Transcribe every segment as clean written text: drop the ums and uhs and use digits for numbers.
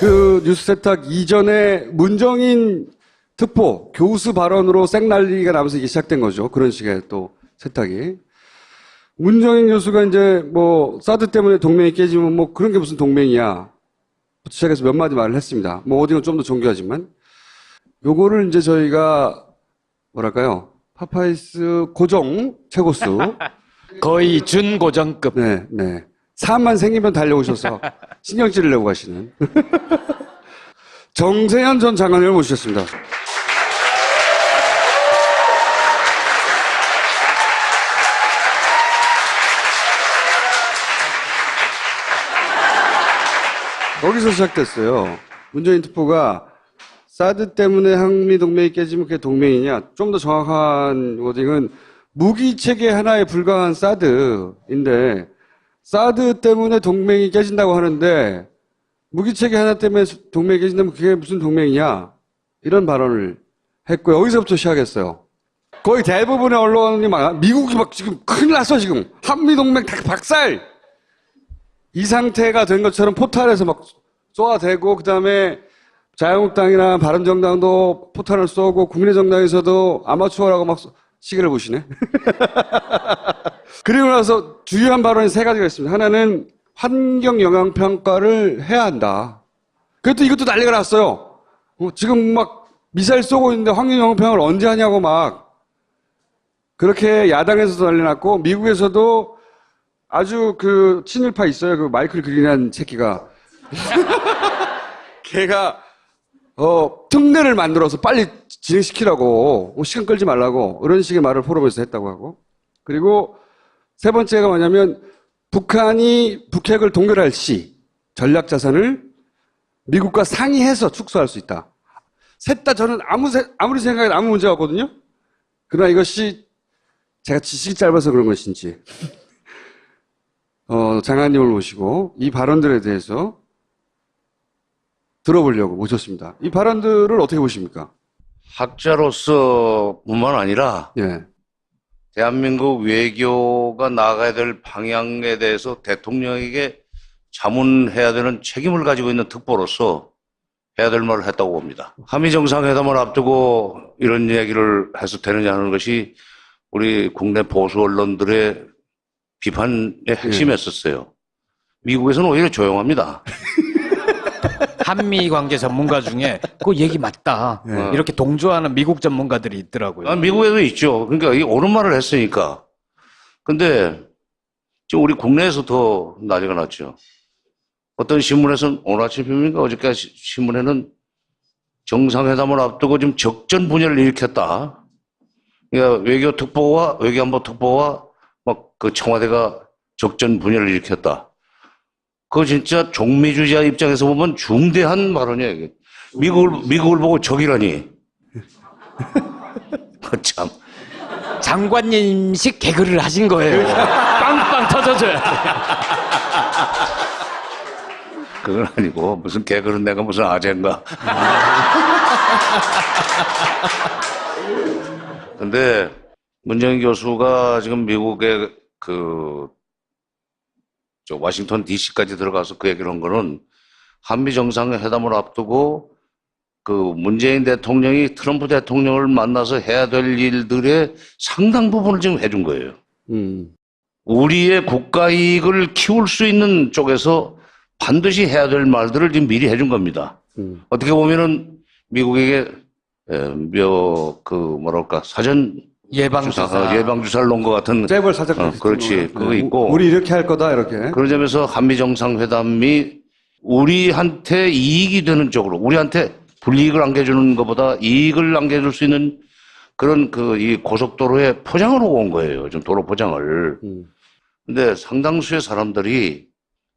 그 뉴스 세탁 이전에 문정인 특보 교수 발언으로 쌩난리가 나면서 이게 시작된 거죠. 그런 식의 또 세탁이. 문정인 교수가 이제 뭐 사드 때문에 동맹이 깨지면 뭐 그런 게 무슨 동맹이야. 시작해서 몇 마디 말을 했습니다. 뭐 어디는 좀 더 정교하지만. 요거를 이제 저희가 뭐랄까요. 파파이스 고정 최고수. 거의 준고정급. 네, 네. 사안만 생기면 달려오셔서 신경질을 내고 가시는. 정세현 전 장관을 모셨습니다. 거기서 시작됐어요. 문재인 특보가 사드 때문에 한미 동맹이 깨지면 그게 동맹이냐? 좀 더 정확한 워딩은 무기 체계 하나에 불과한 사드인데 사드 때문에 동맹이 깨진다고 하는데 무기 체계 하나 때문에 동맹이 깨진다면 그게 무슨 동맹이냐? 이런 발언을 했고요. 여기서부터 시작했어요. 거의 대부분의 언론이 미국이 막 지금 큰일 났어 지금. 한미 동맹 다 박살. 이 상태가 된 것처럼 포탈에서 막 쏘아대고 그다음에 자유한국당이나 바른정당도 포탄을 쏘고 국민의정당에서도 아마추어라고 막 시계를 보시네. 그리고 나서 주요한 발언이 세 가지가 있습니다. 하나는 환경영향평가를 해야 한다. 그것도 이것도 난리가 났어요. 지금 막 미사일 쏘고 있는데 환경영향평가를 언제 하냐고 막 그렇게 야당에서도 난리 났고 미국에서도 아주 그 친일파 있어요. 그 마이클 그린이라는 새끼가. 걔가 특례를 만들어서 빨리 진행시키라고 시간 끌지 말라고 이런 식의 말을 포럼에서 했다고 하고 그리고 세 번째가 뭐냐면 북한이 북핵을 동결할 시 전략자산을 미국과 상의해서 축소할 수 있다. 셋 다 저는 아무리 생각해도 아무 문제가 없거든요. 그러나 이것이 제가 지식이 짧아서 그런 것인지 장관님을 모시고 이 발언들에 대해서 들어보려고 모셨습니다. 이 발언들을 어떻게 보십니까? 학자로서 뿐만 아니라 예. 대한민국 외교가 나아가야 될 방향에 대해서 대통령에게 자문해야 되는 책임을 가지고 있는 특보로서 해야 될 말을 했다고 봅니다. 한미 정상회담을 앞두고 이런 얘기를 해서 되느냐 하는 것이 우리 국내 보수 언론들의 비판의 핵심이었었어요. 미국에서는 오히려 조용합니다. 한미 관계 전문가 중에 그 얘기 맞다. 이렇게 동조하는 미국 전문가들이 있더라고요. 미국에도 있죠. 그러니까 이 옳은 말을 했으니까. 근데 지금 우리 국내에서 더 난리가 났죠. 어떤 신문에서는 오늘 아침입니까? 어저께까지 신문에는 정상회담을 앞두고 지금 적전 분열을 일으켰다. 그러니까 외교특보와 외교안보특보와 막 그 청와대가 적전 분열을 일으켰다. 그거 진짜 종미주의자 입장에서 보면 중대한 발언이에요. 미국을 보고 적이라니. 참. 장관님식 개그를 하신 거예요. 빵빵 터져줘야 돼. 그건 아니고 무슨 개그는 내가 무슨 아재인가. 근데 문정인 교수가 지금 미국의 워싱턴 DC까지 들어가서 그 얘기를 한 거는 한미 정상회담을 앞두고 그 문재인 대통령이 트럼프 대통령을 만나서 해야 될 일들의 상당 부분을 지금 해준 거예요. 우리의 국가 이익을 키울 수 있는 쪽에서 반드시 해야 될 말들을 지금 미리 해준 겁니다. 어떻게 보면은 미국에게 사전 예방주사를 놓은 것 같은. 재벌 사장. 그렇지. 그거 있고. 우리 이렇게 할 거다, 이렇게. 그런 점에서 한미정상회담이 우리한테 이익이 되는 쪽으로, 우리한테 불이익을 안겨주는 것보다 이익을 안겨줄 수 있는 그런 이 고속도로에 포장을 하고 온 거예요. 좀 도로 포장을. 근데 상당수의 사람들이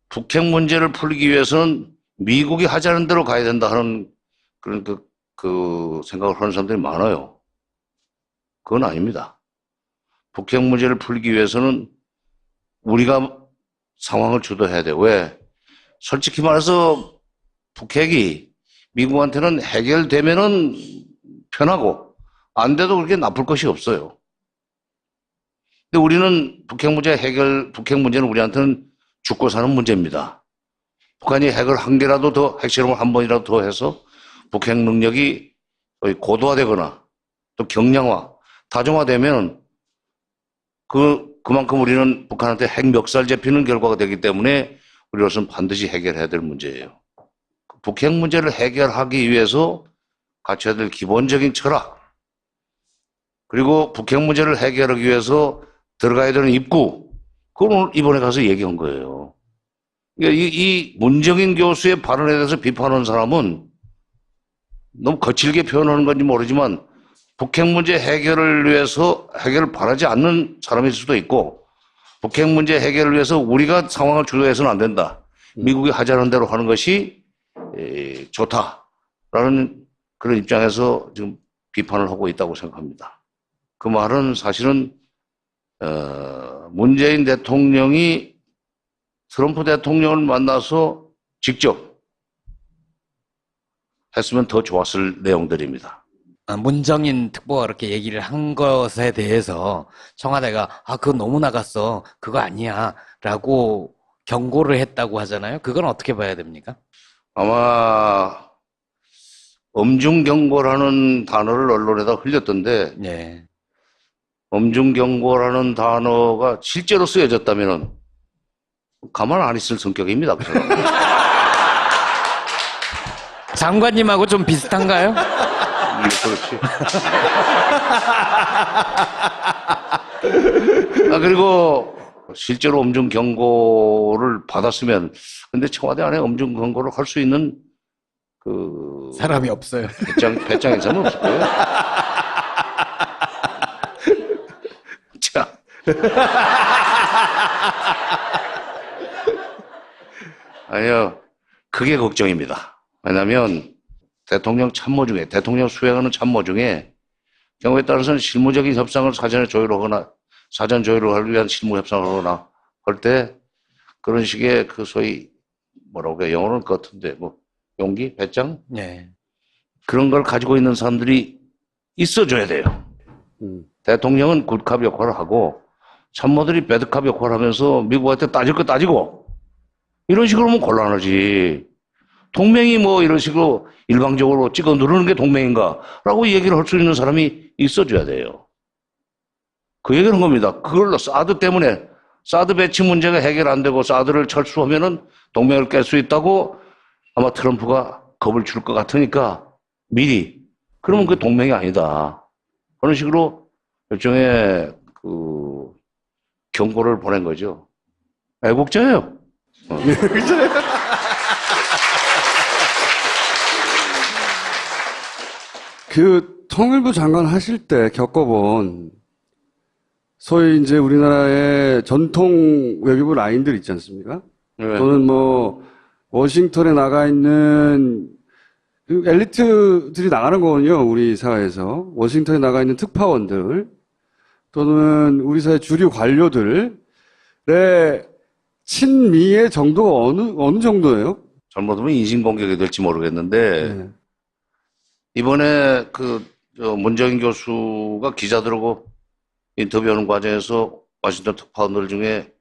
북핵 문제를 풀기 위해서는 미국이 하자는 대로 가야 된다 하는 그런 생각을 하는 사람들이 많아요. 그건 아닙니다. 북핵 문제를 풀기 위해서는 우리가 상황을 주도해야 돼. 왜? 솔직히 말해서 북핵이 미국한테는 해결되면은 편하고 안 돼도 그렇게 나쁠 것이 없어요. 근데 우리는 북핵 문제는 우리한테는 죽고 사는 문제입니다. 북한이 핵을 한 개라도 더, 핵실험을 한 번이라도 더 해서 북핵 능력이 거의 고도화되거나 또 경량화, 다정화되면 그만큼 우리는 북한한테 핵 멱살 잡히는 결과가 되기 때문에 우리로서는 반드시 해결해야 될 문제예요. 북핵 문제를 해결하기 위해서 갖춰야 될 기본적인 철학, 그리고 북핵 문제를 해결하기 위해서 들어가야 되는 입구, 그걸 오늘 이번에 가서 얘기한 거예요. 그러니까 이 문정인 교수의 발언에 대해서 비판하는 사람은 너무 거칠게 표현하는 건지 모르지만 북핵 문제 해결을 위해서 해결을 바라지 않는 사람일 수도 있고, 북핵 문제 해결을 위해서 우리가 상황을 주도해서는 안 된다, 미국이 하자는 대로 하는 것이 좋다라는 그런 입장에서 지금 비판을 하고 있다고 생각합니다. 그 말은 사실은 문재인 대통령이 트럼프 대통령을 만나서 직접 했으면 더 좋았을 내용들입니다. 문정인 특보가 그렇게 얘기를 한 것에 대해서 청와대가 그거 너무 나갔어, 그거 아니야 라고 경고를 했다고 하잖아요. 그건 어떻게 봐야 됩니까? 아마 엄중경고라는 단어를 언론에다 흘렸던데, 네. 엄중경고라는 단어가 실제로 쓰여졌다면 가만 안 있을 성격입니다, 그 사람은. 장관님하고 좀 비슷한가요? 그렇지. 그리고 실제로 엄중 경고를 받았으면, 근데 청와대 안에 엄중 경고를 할 수 있는 사람이 없어요. 배짱 인사는 없을 거예요. 자. 아니요. 그게 걱정입니다. 왜냐하면 대통령 참모 중에, 대통령 수행하는 참모 중에 경우에 따라서는 실무적인 협상을 사전 조율을 하기 위한 실무 협상을 하거나 할 때 그런 식의 소위 뭐라고 해요? 영어로는 그 같은데 용기? 배짱? 네. 그런 걸 가지고 있는 사람들이 있어줘야 돼요. 대통령은 굿캅 역할을 하고 참모들이 배드캅 역할을 하면서 미국한테 따질 거 따지고, 이런 식으로 하면 곤란하지. 동맹이 이런 식으로 일방적으로 찍어 누르는 게 동맹인가라고 얘기를 할 수 있는 사람이 있어줘야 돼요. 그 얘기를 한 겁니다. 그걸로 사드 때문에, 사드 배치 문제가 해결 안 되고 사드를 철수하면은 동맹을 깰 수 있다고 아마 트럼프가 겁을 줄 것 같으니까 미리, 그러면 그게 동맹이 아니다, 그런 식으로 일종의 경고를 보낸 거죠. 애국자예요. 통일부 장관 하실 때 겪어본 소위 이제 우리나라의 전통 외교부 라인들 있지 않습니까? 네. 또는 워싱턴에 나가 있는 엘리트들이 나가는 거거든요, 우리 사회에서. 워싱턴에 나가 있는 특파원들, 또는 우리 사회 주류 관료들의 친미의 정도가 어느 정도예요? 잘못하면 인신공격이 될지 모르겠는데, 네. 이번에 문정인 교수가 기자들하고 인터뷰하는 과정에서 워싱턴 특파원들 중에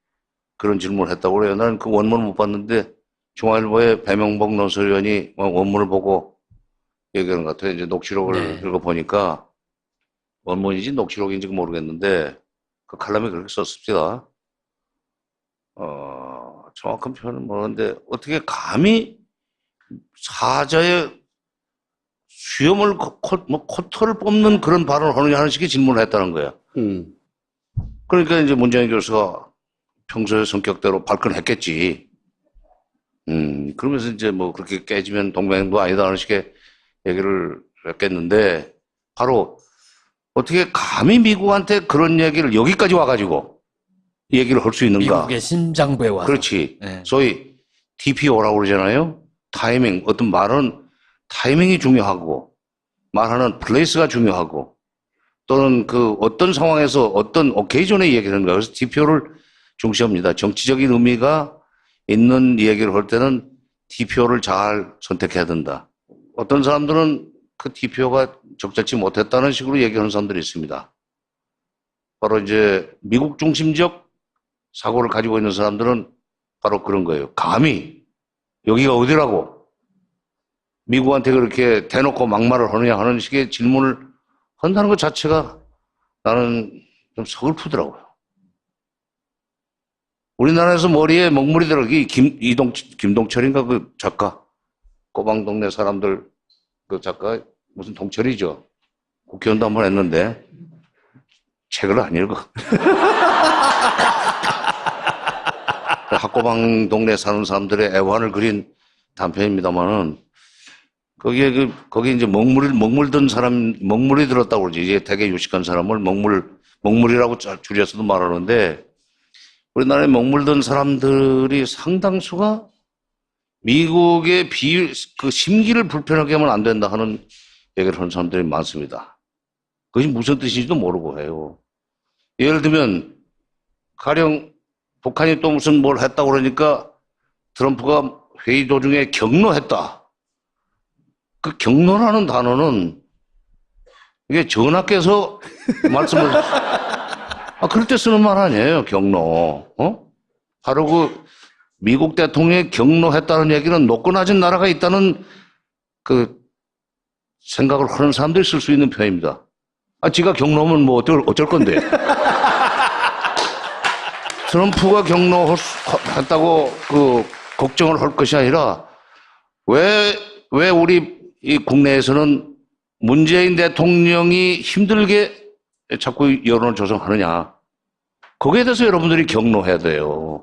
그런 질문을 했다고 그래요. 나는 그 원문을 못 봤는데 중앙일보의 배명복 논설위원이 원문을 보고 얘기하는 것 같아요. 이제 녹취록을 읽어보니까, 원문인지 녹취록인지 모르겠는데 그 칼럼에 그렇게 썼습니다. 정확한 표현은 모르는데 어떻게 감히 사자의 수염을 코털을 뽑는 그런 발언을 하느냐 하는 식의 질문을 했다는 거예요. 그러니까 이제 문정인 교수가 평소의 성격대로 발끈했겠지. 그러면서 이제 그렇게 깨지면 동맹도 아니다 하는 식의 얘기를 했겠는데, 바로 어떻게 감히 미국한테 그런 얘기를 여기까지 와가지고 얘기를 할 수 있는가. 미국의 심장부에 와서. 그렇지. 네. 소위 TPO라고 그러잖아요. 타이밍. 어떤 말은 타이밍이 중요하고, 말하는 플레이스가 중요하고, 또는 어떤 상황에서 어떤 오케이전에 얘기하는 거예요. 그래서 TPO를 중시합니다. 정치적인 의미가 있는 얘기를 할 때는 TPO를 잘 선택해야 된다. 어떤 사람들은 그 TPO가 적절치 못했다는 식으로 얘기하는 사람들이 있습니다. 바로 이제 미국 중심적 사고를 가지고 있는 사람들은 바로 그런 거예요. 감히 여기가 어디라고? 미국한테 그렇게 대놓고 막말을 하느냐 하는 식의 질문을 한다는 것 자체가 나는 좀 서글프더라고요. 우리나라에서 머리에 먹물이 들어, 김동철인가 그 작가, 꼬방동네 사람들 그 작가, 무슨 동철이죠. 국회의원도 한번 했는데, 책을 안 읽어. 학고방 동네 사는 사람들의 애환을 그린 단편입니다만은, 거기 이제 먹물 든 사람, 먹물이 들었다고 그러지. 이제 되게 유식한 사람을 먹물이라고 줄여서도 말하는데, 우리나라에 먹물 든 사람들이 상당수가 미국의 그 심기를 불편하게 하면 안 된다 하는 얘기를 하는 사람들이 많습니다. 그것이 무슨 뜻인지도 모르고 해요. 예를 들면, 가령 북한이 또 무슨 뭘 했다고 그러니까 트럼프가 회의 도중에 경로했다. 그 경로라는 단어는 이게 전하께서 말씀을, 그럴 때 쓰는 말 아니에요, 경로. 바로 그 미국 대통령이 경로했다는 얘기는 높고 낮은 나라가 있다는 그 생각을 하는 사람들이 쓸 수 있는 표현입니다. 지가 경로면 뭐 어쩔 건데. 트럼프가 경로했다고 그 걱정을 할 것이 아니라 왜 우리 이 국내에서는 문재인 대통령이 힘들게 자꾸 여론을 조성하느냐. 거기에 대해서 여러분들이 경로해야 돼요.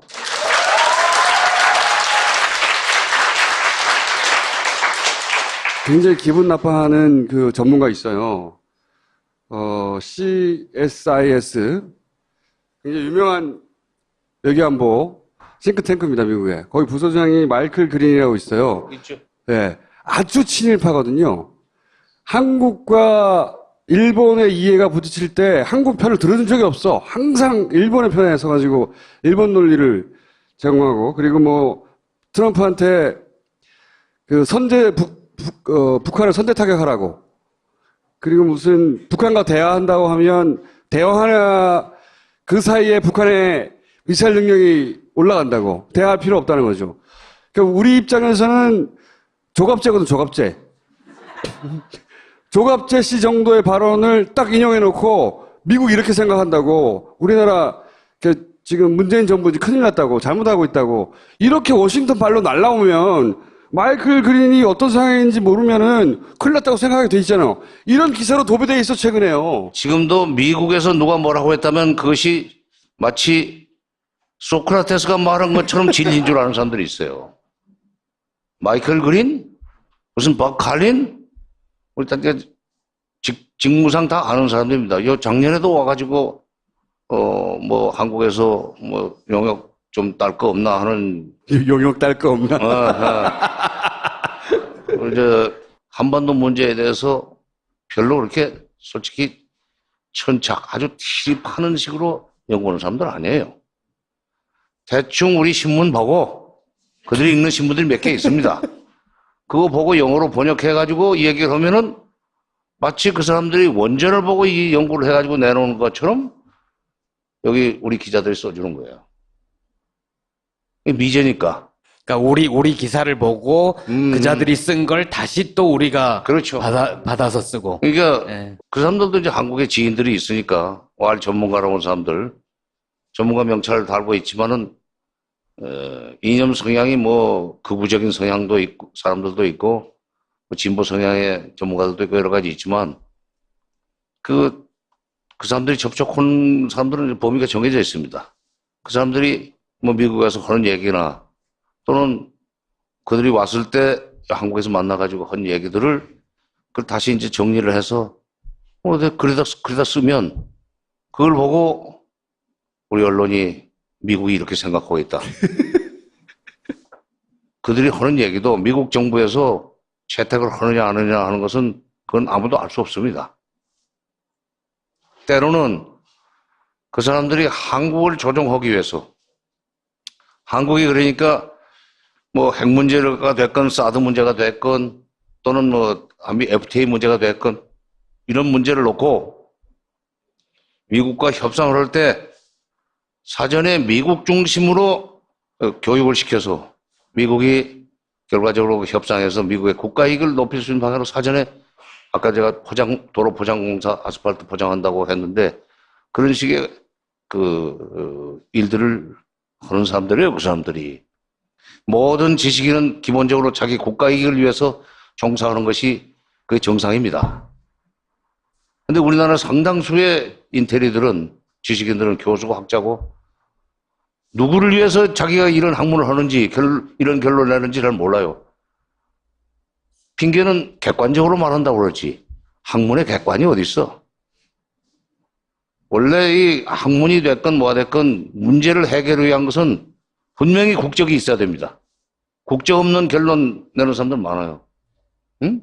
굉장히 기분 나빠하는 그 전문가 있어요. CSIS. 굉장히 유명한 외교안보 싱크탱크입니다, 미국에. 거기 부소장이 마이클 그린이라고 있어요. 있죠. 네. 아주 친일파거든요. 한국과 일본의 이해가 부딪힐 때 한국 편을 들어준 적이 없어. 항상 일본의 편에 서가지고 일본 논리를 제공하고, 그리고 뭐 트럼프한테 그 북한을 선제 타격하라고. 그리고 무슨 북한과 대화한다고 하면 대화하나 그 사이에 북한의 미사일 능력이 올라간다고. 대화할 필요 없다는 거죠. 그러니까 우리 입장에서는 조갑제거든, 조갑제. 조갑제 씨 정도의 발언을 딱 인용해 놓고 미국 이렇게 생각한다고. 우리나라 지금 문재인 정부 큰일 났다고. 잘못하고 있다고. 이렇게 워싱턴 발로 날라오면 마이클 그린이 어떤 상황인지 모르면은 큰일 났다고 생각하게 돼 있잖아요. 이런 기사로 도배돼 있어, 최근에요. 지금도 미국에서 누가 뭐라고 했다면 그것이 마치 소크라테스가 말한 것처럼 진리인 줄 아는 사람들이 있어요. 마이클 그린? 무슨 박 칼린? 우리 다 직무상 다 아는 사람들입니다. 작년에도 와가지고, 뭐, 한국에서 뭐, 용역 좀 딸 거 없나 하는. 용역 딸 거 없나? 이제, 한반도 문제에 대해서 별로 그렇게 솔직히 천착, 아주 티립하는 식으로 연구하는 사람들 아니에요. 대충 우리 신문 보고, 그들이 읽는 신문들이 몇 개 있습니다. 그거 보고 영어로 번역해가지고 이 얘기를 하면은 마치 그 사람들이 원전을 보고 이 연구를 해가지고 내놓은 것처럼 여기 우리 기자들이 써주는 거예요. 미제니까. 그러니까 우리 기사를 보고 그자들이 쓴 걸 다시 또 우리가 그렇죠. 받아서 쓰고. 그러니까 예. 그 사람들도 이제 한국에 지인들이 있으니까 왈 전문가라고 온 사람들, 전문가 명찰을 달고 있지만은 이념 성향이 뭐 극우적인 성향도 있고 사람들도 있고 뭐 진보 성향의 전문가들도 있고 여러 가지 있지만 그 사람들이 접촉한 사람들은 범위가 정해져 있습니다. 그 사람들이 뭐 미국에서 하는 얘기나 또는 그들이 왔을 때 한국에서 만나가지고 한 얘기들을 그걸 다시 이제 정리를 해서 그러다 쓰면 그걸 보고 우리 언론이 미국이 이렇게 생각하고 있다. 그들이 하는 얘기도 미국 정부에서 채택을 하느냐 안 하느냐 하는 것은 그건 아무도 알 수 없습니다. 때로는 그 사람들이 한국을 조종하기 위해서 한국이 그러니까 뭐 핵 문제가 됐건 사드 문제가 됐건 또는 뭐 FTA 문제가 됐건 이런 문제를 놓고 미국과 협상을 할 때 사전에 미국 중심으로 교육을 시켜서 미국이 결과적으로 협상해서 미국의 국가 이익을 높일 수 있는 방향으로 사전에 아까 제가 도로 포장공사 아스팔트 포장한다고 했는데 그런 식의 일들을 하는 사람들이에요, 그 사람들이. 모든 지식인은 기본적으로 자기 국가 이익을 위해서 종사하는 것이 그게 정상입니다. 근데 우리나라 상당수의 인테리들은, 지식인들은 교수고 학자고, 누구를 위해서 자기가 이런 학문을 하는지, 이런 결론을 내는지 잘 몰라요. 핑계는 객관적으로 말한다고 그러지. 학문의 객관이 어디 있어? 원래 이 학문이 됐건 뭐가 됐건 문제를 해결을 위한 것은 분명히 국적이 있어야 됩니다. 국적 없는 결론 내는 사람들 많아요. 응?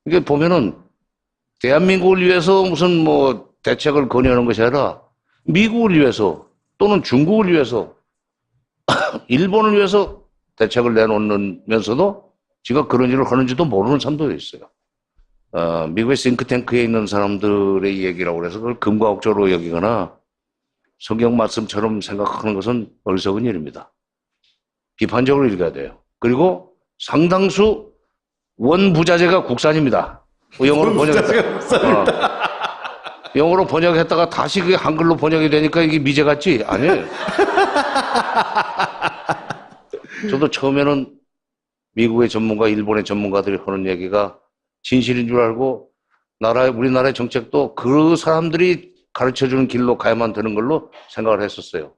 이게 보면은 대한민국을 위해서 무슨 뭐 대책을 건의하는 것이 아니라 미국을 위해서 또는 중국을 위해서 일본을 위해서 대책을 내놓으면서도 지가 그런 일을 하는지도 모르는 사람도 있어요. 미국의 싱크탱크에 있는 사람들의 얘기라고 해서 그걸 금과옥조로 여기거나 성경 말씀처럼 생각하는 것은 어리석은 일입니다. 비판적으로 읽어야 돼요. 그리고 상당수 원부자재가 국산입니다. 영어로 번역했다. 영어로 번역했다가 다시 그게 한글로 번역이 되니까 이게 미제 같지? 아니에요. 저도 처음에는 미국의 전문가, 일본의 전문가들이 하는 얘기가 진실인 줄 알고 우리나라의 정책도 그 사람들이 가르쳐주는 길로 가야만 되는 걸로 생각을 했었어요.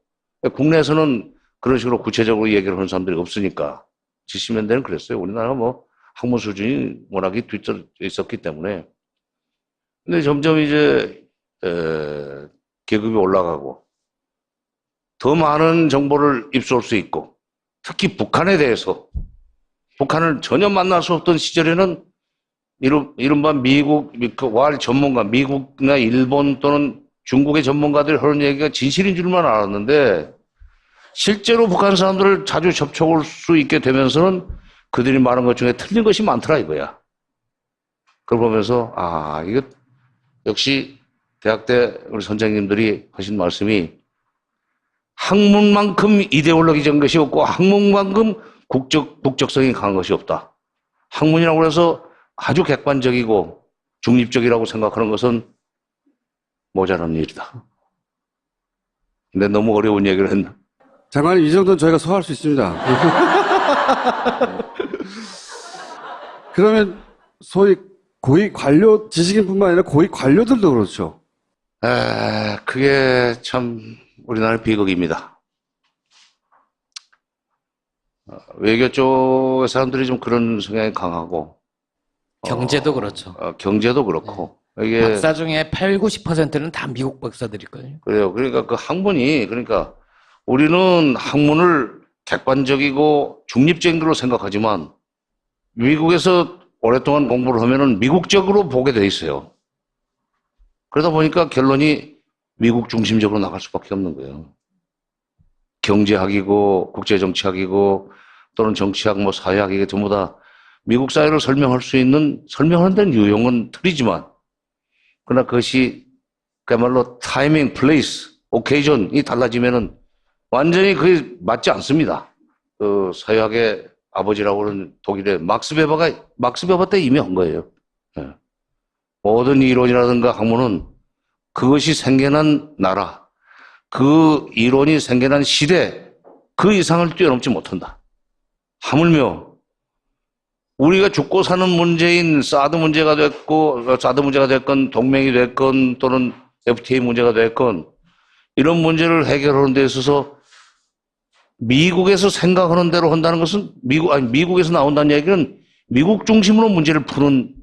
국내에서는 그런 식으로 구체적으로 얘기를 하는 사람들이 없으니까 70년대는 그랬어요. 우리나라가 뭐 학문 수준이 워낙에 뒤처져 있었기 때문에. 근데 점점 이제 계급이 올라가고 더 많은 정보를 입수할 수 있고 특히 북한에 대해서 북한을 전혀 만날 수 없던 시절에는 이른바 미국, 왈 전문가, 미국이나 일본 또는 중국의 전문가들이 하는 얘기가 진실인 줄만 알았는데 실제로 북한 사람들을 자주 접촉할 수 있게 되면서는 그들이 말한 것 중에 틀린 것이 많더라 이거야. 그걸 보면서 이거 역시 대학 때 우리 선생님들이 하신 말씀이 학문만큼 이데올로기적인 것이 없고 학문만큼 국적성이 강한 것이 없다. 학문이라고 해서 아주 객관적이고 중립적이라고 생각하는 것은 모자란 일이다. 근데 너무 어려운 얘기를 했나? 장관님, 이 정도는 저희가 소화할 수 있습니다. 그러면 소위 고위 관료, 지식인뿐만 아니라 고위 관료들도 그렇죠. 그게 참 우리나라의 비극입니다. 외교 쪽 사람들이 좀 그런 성향이 강하고 경제도 그렇죠. 경제도 그렇고 이게 박사 중에 8, 90%는 다 미국 박사들일걸요. 그래요. 그러니까 그 학문이 그러니까 우리는 학문을 객관적이고 중립적인 걸로 생각하지만 미국에서 오랫동안 공부를 하면은 미국적으로 보게 돼 있어요. 그러다 보니까 결론이 미국 중심적으로 나갈 수밖에 없는 거예요. 경제학이고 국제정치학이고 또는 정치학, 뭐 사회학 이게 전부 다 미국 사회를 설명할 수 있는 설명하는 데는 유용한 틀이지만 그러나 그것이 그야말로 타이밍, 플레이스, 오케이전이 달라지면은 완전히 그게 맞지 않습니다. 그 사회학의 아버지라고 하는 독일의 막스 베버 때 이미 한 거예요. 예. 모든 이론이라든가 학문은 그것이 생겨난 나라, 그 이론이 생겨난 시대, 그 이상을 뛰어넘지 못한다. 하물며 우리가 죽고 사는 문제인 사드 문제가 됐건 동맹이 됐건 또는 FTA 문제가 됐건 이런 문제를 해결하는 데 있어서 미국에서 생각하는 대로 한다는 것은 미국에서 나온다는 얘기는 미국 중심으로 문제를 푸는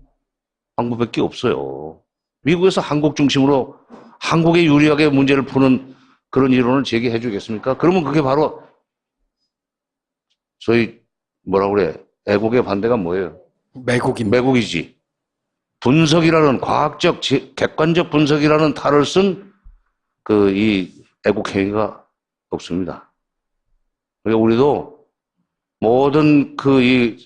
방법밖에 없어요. 미국에서 한국 중심으로 한국에 유리하게 문제를 푸는 그런 이론을 제기해 주겠습니까? 그러면 그게 바로 소위 뭐라고 그래? 애국의 반대가 뭐예요? 매국이지. 분석이라는 과학적, 객관적 분석이라는 탈을 쓴 이 애국 행위가 없습니다. 그러니까 우리도 모든 이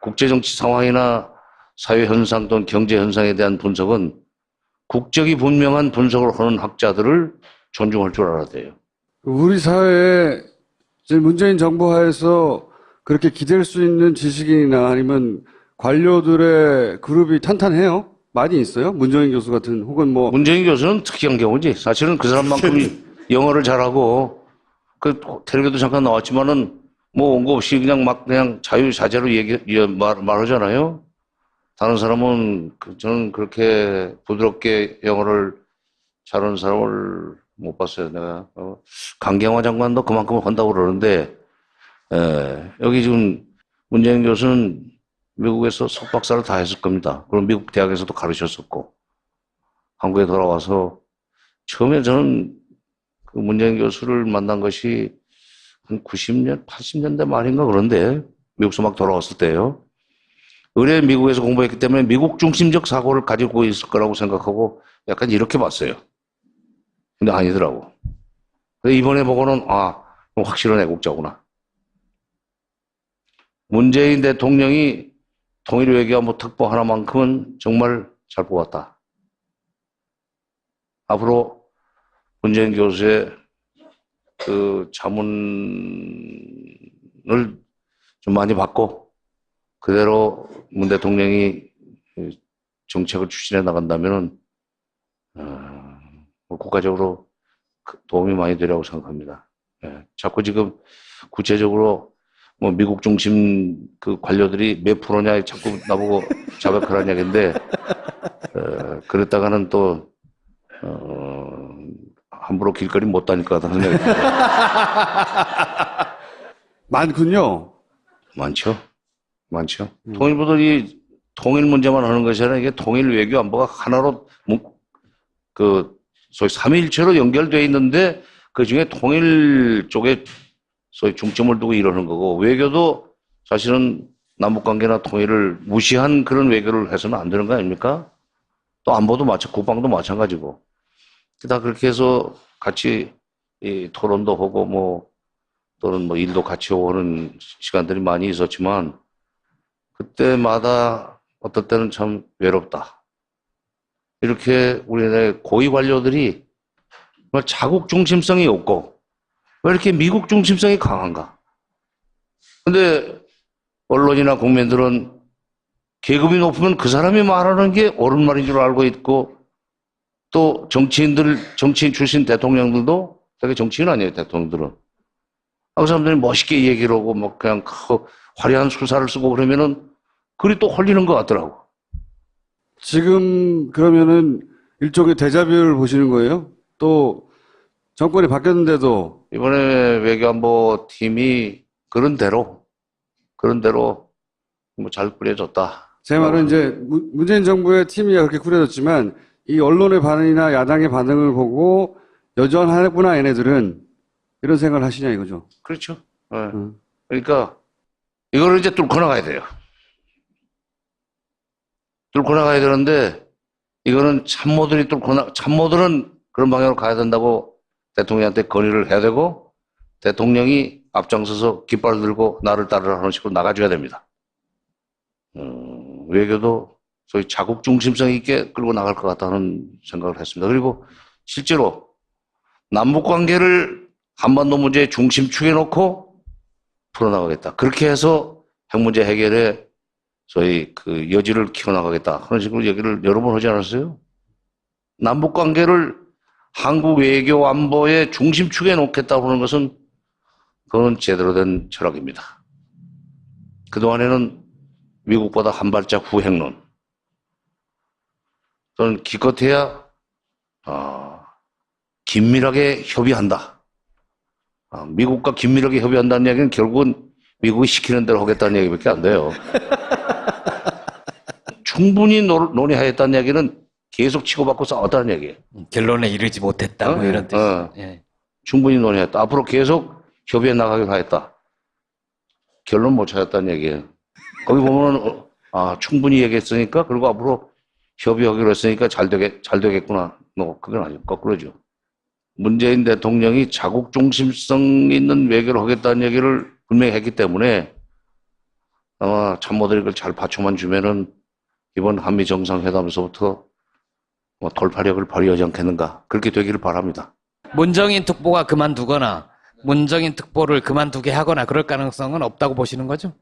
국제정치 상황이나 사회 현상 또는 경제 현상에 대한 분석은 국적이 분명한 분석을 하는 학자들을 존중할 줄 알아야 돼요. 우리 사회에 지금 문재인 정부 하에서 그렇게 기댈 수 있는 지식인이나 아니면 관료들의 그룹이 탄탄해요? 많이 있어요? 문정인 교수 같은 혹은 뭐 문재인 교수는 특이한 경우지. 사실은 그 사람만큼 영어를 잘하고 그 텔레비도 잠깐 나왔지만은 뭐 원고 없이 그냥 막 그냥 자유자재로 말하잖아요. 다른 사람은 저는 그렇게 부드럽게 영어를 잘하는 사람을 못 봤어요. 내가 강경화 장관도 그만큼 한다고 그러는데 여기 지금 문재인 교수는 미국에서 석박사를 다 했을 겁니다. 그럼 미국 대학에서도 가르쳤었고 한국에 돌아와서 처음에 저는 그 문재인 교수를 만난 것이 한 90년, 80년대 말인가 그런데 미국에서 막 돌아왔을 때요. 의뢰 미국에서 공부했기 때문에 미국 중심적 사고를 가지고 있을 거라고 생각하고 약간 이렇게 봤어요. 근데 아니더라고. 근데 이번에 보고는 확실한 애국자구나. 문재인 대통령이 통일외교안보 특보 하나만큼은 정말 잘 뽑았다. 앞으로 문재인 교수의 그 자문을 좀 많이 받고 그대로 문 대통령이 정책을 추진해 나간다면은 국가적으로 도움이 많이 되리라고 생각합니다. 자꾸 지금 구체적으로 뭐 미국 중심 그 관료들이 몇 프로냐 자꾸 나보고 자백하라는 얘기인데 그랬다가는 또 함부로 길거리 못 다닐 것 같다는 생각이 듭니다. 많군요. 많죠. 통일부들이 통일 문제만 하는 것이 아니라 이게 통일 외교 안보가 하나로 소위 삼위일체로 연결되어 있는데 그 중에 통일 쪽에 소위 중점을 두고 이러는 거고 외교도 사실은 남북관계나 통일을 무시한 그런 외교를 해서는 안 되는 거 아닙니까? 또 안보도 국방도 마찬가지고. 다 그렇게 해서 같이 이 토론도 하고 또는 일도 같이 오는 시간들이 많이 있었지만 그때마다 어떨 때는 참 외롭다. 이렇게 우리나라의 고위 관료들이 정말 자국 중심성이 없고 왜 이렇게 미국 중심성이 강한가? 근데 언론이나 국민들은 계급이 높으면 그 사람이 말하는 게 옳은 말인 줄 알고 있고 또 정치인 출신 대통령들도 되게 정치인 아니에요, 대통령들은. 그 사람들이 멋있게 얘기를 하고 그냥 화려한 수사를 쓰고 그러면은 그리 또 홀리는 것 같더라고. 지금 그러면은 일종의 데자뷰를 보시는 거예요? 또 정권이 바뀌었는데도 이번에 외교안보 팀이 그런 대로 잘 꾸려졌다. 제 말은 이제 문재인 정부의 팀이 그렇게 꾸려졌지만 이 언론의 반응이나 야당의 반응을 보고 여전하구나 얘네들은 이런 생각을 하시냐 이거죠. 그렇죠. 그러니까 이거를 이제 뚫고 나가야 돼요. 뚫고 나가야 되는데 이거는 참모들은 그런 방향으로 가야 된다고 대통령한테 건의를 해야 되고 대통령이 앞장서서 깃발 들고 나를 따르라 하는 식으로 나가줘야 됩니다. 외교도 소위 자국 중심성 있게 끌고 나갈 것 같다는 생각을 했습니다. 그리고 실제로 남북 관계를 한반도 문제의 중심축에 놓고 풀어나가겠다. 그렇게 해서 핵 문제 해결에 소위 그 여지를 키워나가겠다. 그런 식으로 얘기를 여러 번 하지 않았어요? 남북 관계를 한국 외교 안보의 중심축에 놓겠다고 하는 것은 그건 제대로 된 철학입니다. 그동안에는 미국보다 한 발짝 후 행론 또는 기껏해야 긴밀하게 협의한다. 미국과 긴밀하게 협의한다는 얘기는 결국은 미국이 시키는 대로 하겠다는 얘기밖에 안 돼요. 충분히 논의하였다는 얘기는 계속 치고받고 싸웠다는 얘기예요. 결론에 이르지 못했다 뭐 이런 뜻. 예. 충분히 논의했다. 앞으로 계속 협의해 나가기로 하였다. 결론 못 찾았다는 얘기예요. 거기 보면은 충분히 얘기했으니까 그리고 앞으로 협의하기로 했으니까 잘 되겠구나. 그건 아니고 거꾸로죠. 문재인 대통령이 자국 중심성 있는 외교를 하겠다는 얘기를 분명히 했기 때문에 아마 참모들이 그걸 잘 받쳐만 주면은 이번 한미 정상회담에서부터 돌파력을 발휘하지 않겠는가 그렇게 되기를 바랍니다. 문정인 특보가 그만두거나 문정인 특보를 그만두게 하거나 그럴 가능성은 없다고 보시는 거죠?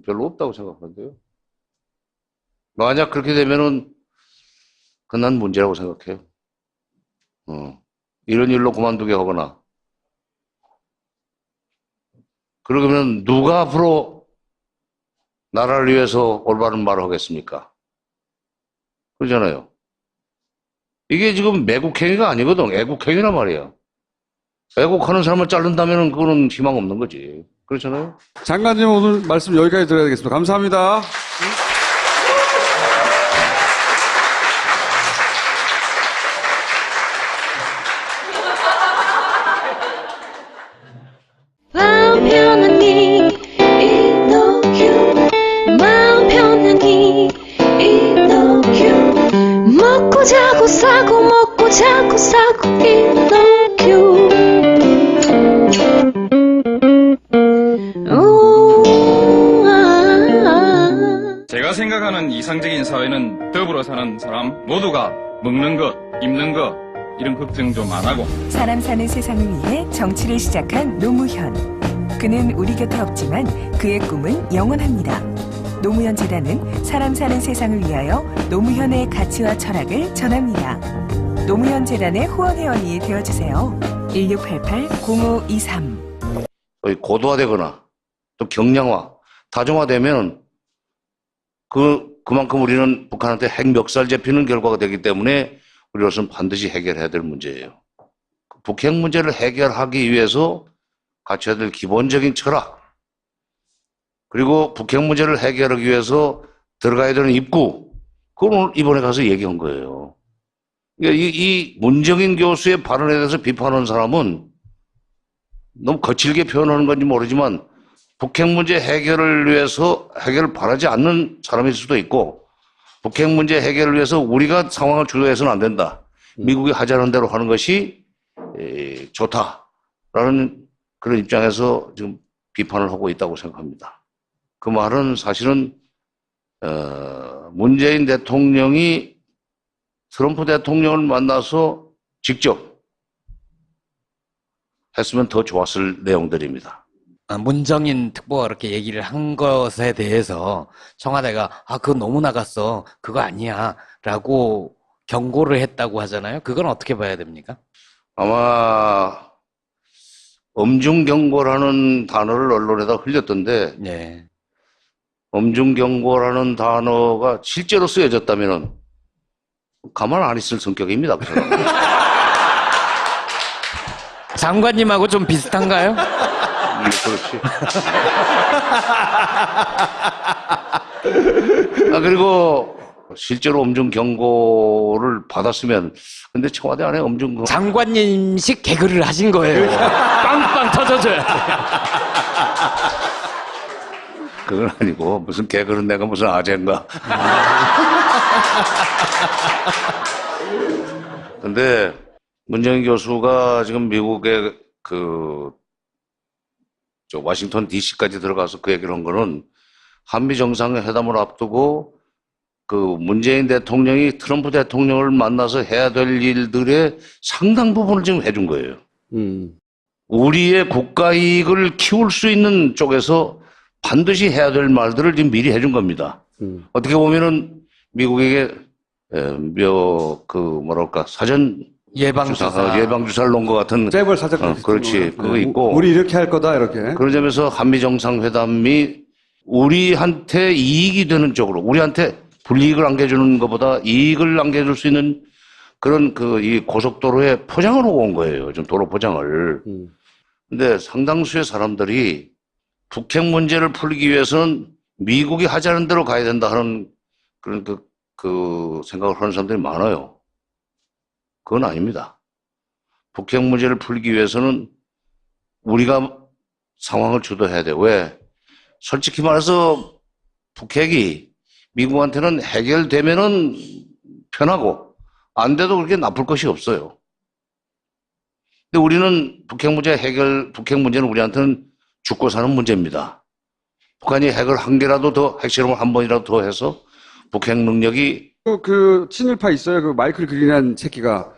별로 없다고 생각하는데요. 만약 그렇게 되면은 그건 난 문제라고 생각해요. 이런 일로 그만두게 하거나. 그러면 누가 앞으로 나라를 위해서 올바른 말을 하겠습니까? 그러잖아요. 이게 지금 매국행위가 아니거든. 애국행위란 말이야. 애국하는 사람을 자른다면 그거는 희망 없는 거지. 그렇잖아요. 장관님 오늘 말씀 여기까지 드려야 되겠습니다. 감사합니다. 마음 편안히 이너큐 마음 편안히 이너큐 먹고 자고 싸고 먹고 자고 싸고 이너큐 제가 생각하는 이상적인 사회는 더불어 사는 사람 모두가 먹는 것, 입는 것 이런 걱정 좀 안 하고 사람 사는 세상을 위해 정치를 시작한 노무현. 그는 우리 곁에 없지만 그의 꿈은 영원합니다. 노무현 재단은 사람 사는 세상을 위하여 노무현의 가치와 철학을 전합니다. 노무현 재단의 후원 회원이 되어주세요. 1688-0523 고도화되거나 또 경량화, 다정화되면 그만큼 우리는 북한한테 핵 멱살 잡히는 결과가 되기 때문에 우리로서는 반드시 해결해야 될 문제예요. 북핵 문제를 해결하기 위해서 갖춰야 될 기본적인 철학, 그리고 북핵 문제를 해결하기 위해서 들어가야 되는 입구, 그걸 오늘 이번에 가서 얘기한 거예요. 그러니까 이 문정인 교수의 발언에 대해서 비판하는 사람은 너무 거칠게 표현하는 건지 모르지만 북핵 문제 해결을 위해서 해결을 바라지 않는 사람일 수도 있고, 북핵 문제 해결을 위해서 우리가 상황을 주도해서는 안 된다. 미국이 하자는 대로 하는 것이 좋다라는 그런 입장에서 지금 비판을 하고 있다고 생각합니다. 그 말은 사실은 문재인 대통령이 트럼프 대통령을 만나서 직접 했으면 더 좋았을 내용들입니다. 문정인 특보가 그렇게 얘기를 한 것에 대해서 청와대가 그거 너무 나갔어. 그거 아니야. 라고 경고를 했다고 하잖아요. 그건 어떻게 봐야 됩니까? 아마 엄중경고라는 단어를 언론에다 흘렸던데, 네. 엄중경고라는 단어가 실제로 쓰여졌다면 가만 안 있을 성격입니다. 그 사람은. 장관님하고 좀 비슷한가요? 그렇지. 그리고 실제로 엄중 경고를 받았으면, 근데 청와대 안에 엄중 경고. 장관님식 개그를 하신 거예요. 빵빵 터져줘야 돼. 그건 아니고, 무슨 개그는 내가 무슨 아재인가. 근데 문정인 교수가 지금 미국의 워싱턴 DC까지 들어가서 그 얘기를 한 거는 한미 정상회담을 앞두고 문재인 대통령이 트럼프 대통령을 만나서 해야 될 일들의 상당 부분을 지금 해준 거예요. 우리의 국가 이익을 키울 수 있는 쪽에서 반드시 해야 될 말들을 지금 미리 해준 겁니다. 어떻게 보면은 미국에게 사전 예방주사를 놓은 것 같은. 잽을 살짝. 그렇지. 그거 있고. 우리 이렇게 할 거다, 이렇게. 그런 점에서 한미 정상회담이 우리한테 이익이 되는 쪽으로, 우리한테 불이익을 안겨주는 것보다 이익을 안겨줄 수 있는 그런 이 고속도로에 포장을 하고 온 거예요. 좀 도로 포장을. 근데 상당수의 사람들이 북핵 문제를 풀기 위해서는 미국이 하자는 대로 가야 된다 하는 그런 생각을 하는 사람들이 많아요. 그건 아닙니다. 북핵 문제를 풀기 위해서는 우리가 상황을 주도해야 돼요. 왜? 솔직히 말해서 북핵이 미국한테는 해결되면은 편하고 안 돼도 그렇게 나쁠 것이 없어요. 근데 우리는 북핵 문제는 우리한테는 죽고 사는 문제입니다. 북한이 핵을 한 개라도 더, 핵실험을 한 번이라도 더 해서 북핵 능력이. 친일파 있어요. 마이클 그린한 새끼가.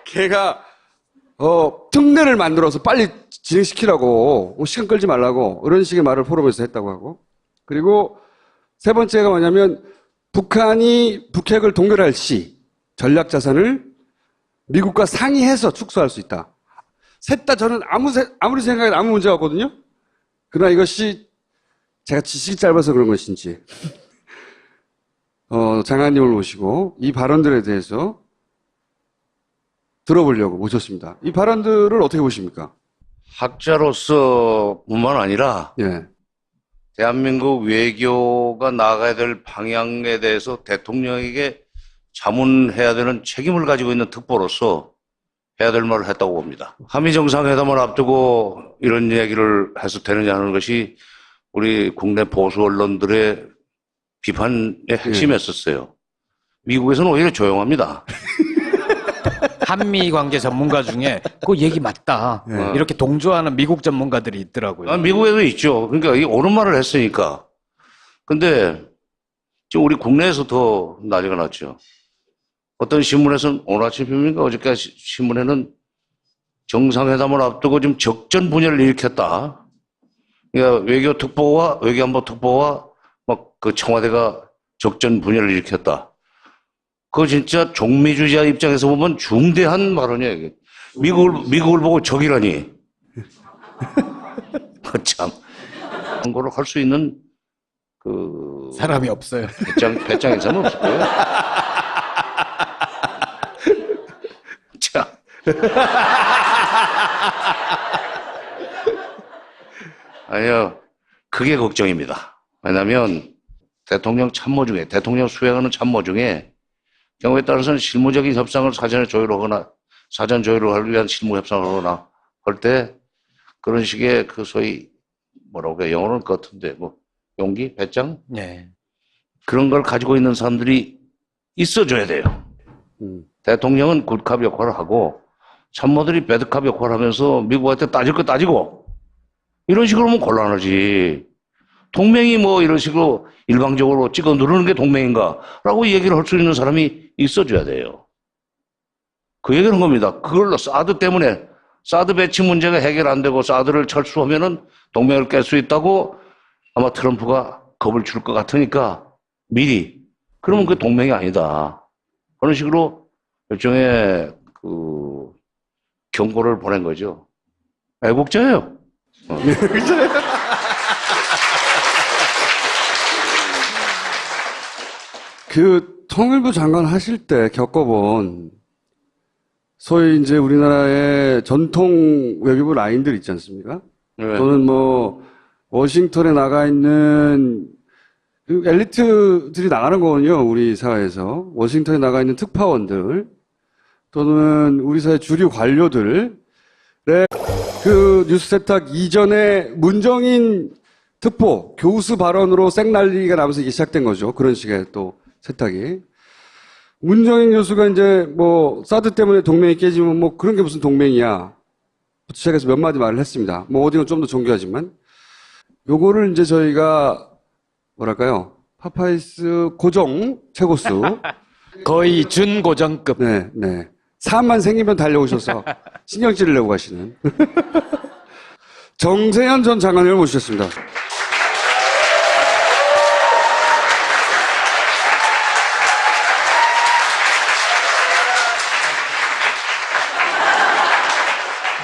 걔가, 특례를 만들어서 빨리 진행시키라고, 시간 끌지 말라고, 이런 식의 말을 포럼에서 했다고 하고. 그리고 세 번째가 뭐냐면, 북한이 북핵을 동결할 시, 전략 자산을 미국과 상의해서 축소할 수 있다. 셋 다 저는 아무리 생각해도 아무 문제가 없거든요? 그러나 이것이 제가 지식이 짧아서 그런 것인지, 장관님을 모시고 이 발언들에 대해서 들어보려고 모셨습니다. 이 발언들을 어떻게 보십니까? 학자로서 뿐만 아니라 예. 대한민국 외교가 나아가야 될 방향에 대해서 대통령에게 자문해야 되는 책임을 가지고 있는 특보로서 해야 될 말을 했다고 봅니다. 한미 정상회담을 앞두고 이런 얘기를 해서 되느냐 하는 것이 우리 국내 보수 언론들의 비판의 핵심이었었어요. 미국에서는 오히려 조용합니다. 한미 관계 전문가 중에 그 얘기 맞다. 이렇게 동조하는 미국 전문가들이 있더라고요. 미국에도 있죠. 그러니까 이 옳은 말을 했으니까. 근데 지금 우리 국내에서 더 난리가 났죠. 어떤 신문에서는 오늘 아침입니까? 어저께 신문에는 정상회담을 앞두고 지금 적전 분열을 일으켰다. 그러니까 외교특보와 외교안보특보와 막 그 청와대가 적전 분열을 일으켰다. 그거 진짜 종미주의자 입장에서 보면 중대한 발언이에요. 이게. 미국을 보고 적이라니. 참. 그런 거를 할 수 있는 사람이 없어요. 배짱에서는 없을 거예요. 참. 아니요. 그게 걱정입니다. 왜냐하면 대통령 수행하는 참모 중에 경우에 따라서는 실무적인 협상을 사전 조율을 하기 위한 실무 협상을 하거나 할 때 그런 식의 소위 뭐라고 해요? 영어로는 그 같은데 용기? 배짱? 네. 그런 걸 가지고 있는 사람들이 있어줘야 돼요. 대통령은 굿캅 역할을 하고 참모들이 배드캅 역할을 하면서 미국한테 따질 거 따지고 이런 식으로 하면 곤란하지. 동맹이 이런 식으로 일방적으로 찍어 누르는 게 동맹인가? 라고 얘기를 할 수 있는 사람이 있어줘야 돼요. 그 얘기를 한 겁니다. 그걸로 사드 때문에 사드 배치 문제가 해결 안 되고 사드를 철수하면은 동맹을 깰 수 있다고 아마 트럼프가 겁을 줄 것 같으니까 미리. 그러면 그 동맹이 아니다. 그런 식으로 일종의 경고를 보낸 거죠. 애국자예요. 통일부 장관 하실 때 겪어본 소위 이제 우리나라의 전통 외교부 라인들 있지 않습니까? 네. 또는 워싱턴에 나가 있는 엘리트들이 나가는 거군요. 우리 사회에서. 워싱턴에 나가 있는 특파원들 또는 우리 사회 주류 관료들의 뉴스 세탁 이전에 문정인 특보 교수 발언으로 생난리가 나면서 이게 시작된 거죠. 그런 식의 또 세탁이. 문정인 교수가 이제 사드 때문에 동맹이 깨지면 그런 게 무슨 동맹이야. 시작해서 몇 마디 말을 했습니다. 어디는 좀 더 정교하지만. 요거를 이제 저희가 뭐랄까요. 파파이스 고정 최고수. 거의 준고정급. 네, 네. 사안만 생기면 달려오셔서 신경 찌르려고 하시는. 정세현 전 장관을 모셨습니다.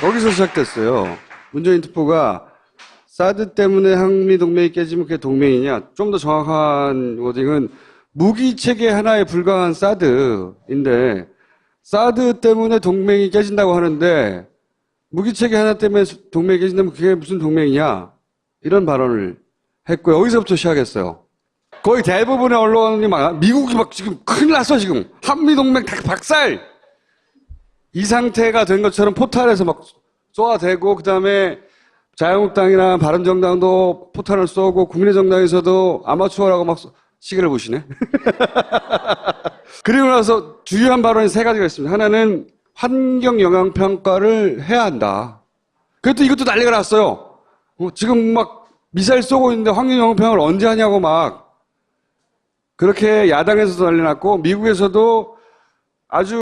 거기서 시작됐어요. 문재인 특보가 사드 때문에 한미 동맹이 깨지면 그게 동맹이냐? 좀 더 정확한 워딩은 무기 체계 하나에 불과한 사드인데 사드 때문에 동맹이 깨진다고 하는데 무기 체계 하나 때문에 동맹이 깨진다면 그게 무슨 동맹이냐? 이런 발언을 했고요. 여기서부터 시작했어요. 거의 대부분의 언론이 미국이 지금 큰일 났어 지금. 한미 동맹 다 박살. 이 상태가 된 것처럼 포탈에서 쏘아대고 그다음에 자유한국당이나 바른정당도 포탄을 쏘고 국민의정당에서도 아마추어라고 시계를 보시네. 그리고 나서 주요한 발언이 세 가지가 있습니다. 하나는 환경 영향 평가를 해야 한다. 그것도 이것도 난리가 났어요. 지금 미사일 쏘고 있는데 환경 영향 평가를 언제 하냐고 그렇게 야당에서도 난리 났고 미국에서도 아주